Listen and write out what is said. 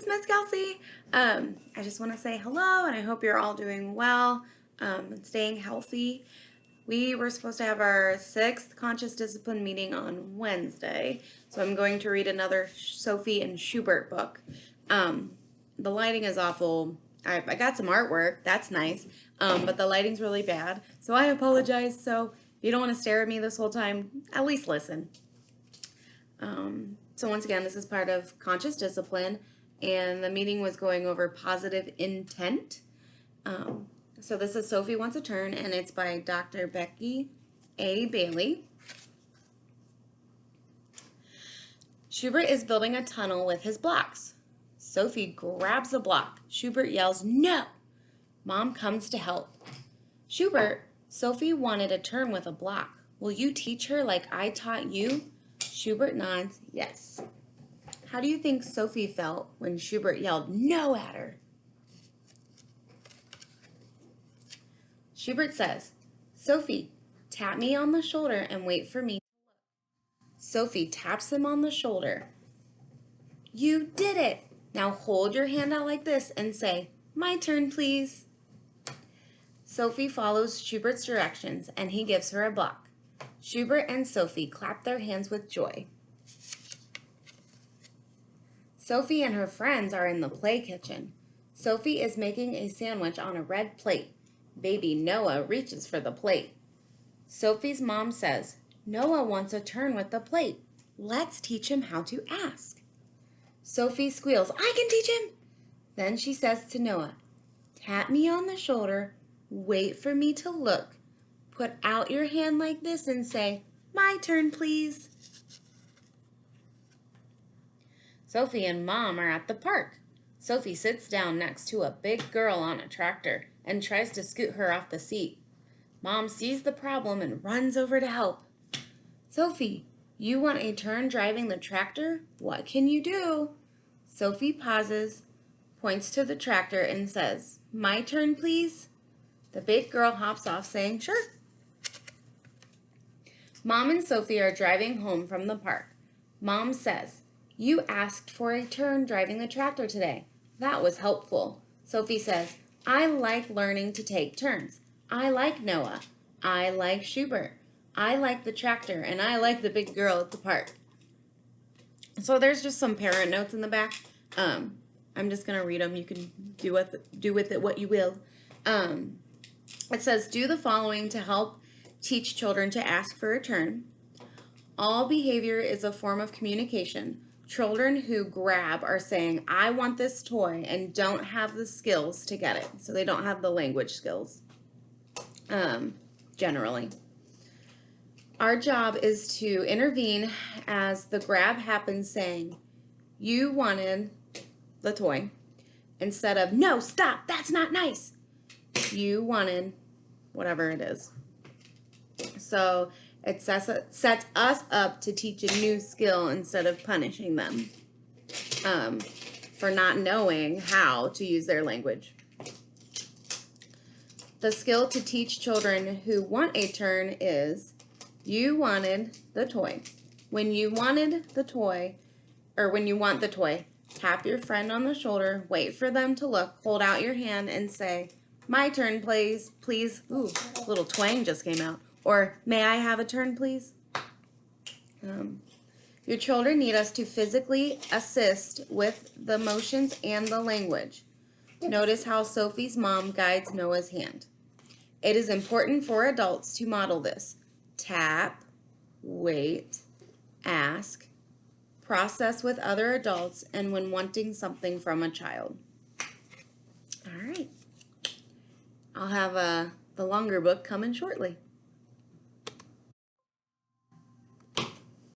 it's Miss Kelsey. I just want to say hello, and I hope you're all doing well and staying healthy. We were supposed to have our 6th Conscious Discipline meeting on Wednesday, so I'm going to read another Sophie and Schubert book. The lighting is awful. I got some artwork, that's nice, but the lighting's really bad, so I apologize. So if you don't want to stare at me this whole time, at least listen. So once again, this is part of Conscious Discipline, and the meeting was going over positive intent. So this is Sophie Wants a Turn, and it's by Dr. Becky A. Bailey. Schubert is building a tunnel with his blocks. Sophie grabs a block. Schubert yells, "No!" Mom comes to help. Schubert, Sophie wanted a turn with a block. Will you teach her like I taught you? Schubert nods, yes. How do you think Sophie felt when Schubert yelled no at her? Schubert says, Sophie, tap me on the shoulder and wait for me. Sophie taps him on the shoulder. You did it! Now hold your hand out like this and say, my turn, please. Sophie follows Schubert's directions and he gives her a block. Schubert and Sophie clap their hands with joy. Sophie and her friends are in the play kitchen. Sophie is making a sandwich on a red plate. Baby Noah reaches for the plate. Sophie's mom says, Noah wants a turn with the plate. Let's teach him how to ask. Sophie squeals, I can teach him. Then she says to Noah, tap me on the shoulder, wait for me to look. Put out your hand like this and say, my turn, please. Sophie and Mom are at the park. Sophie sits down next to a big girl on a tractor and tries to scoot her off the seat. Mom sees the problem and runs over to help. Sophie, you want a turn driving the tractor? What can you do? Sophie pauses, points to the tractor and says, my turn, please. The big girl hops off saying, sure. Mom and Sophie are driving home from the park. Mom says, you asked for a turn driving the tractor today. That was helpful. Sophie says, I like learning to take turns. I like Noah. I like Schubert. I like the tractor, and I like the big girl at the park. So there's just some parent notes in the back. I'm just going to read them. You can do with it what you will. It says, do the following to help teach children to ask for a turn. All behavior is a form of communication. Children who grab are saying, I want this toy, and don't have the skills to get it. So they don't have the language skills, generally. Our job is to intervene as the grab happens saying, you wanted the toy, instead of, no, stop, that's not nice. You wanted whatever it is. So it sets us up to teach a new skill instead of punishing them for not knowing how to use their language. The skill to teach children who want a turn is, you wanted the toy. When you wanted the toy, or when you want the toy, tap your friend on the shoulder, wait for them to look, hold out your hand and say, my turn, please. Ooh, a little twang just came out. Or, may I have a turn, please? Your children need us to physically assist with the motions and the language. Notice how Sophie's mom guides Noah's hand. It is important for adults to model this. Tap, wait, ask, process with other adults, and when wanting something from a child. All right. I'll have the longer book coming shortly.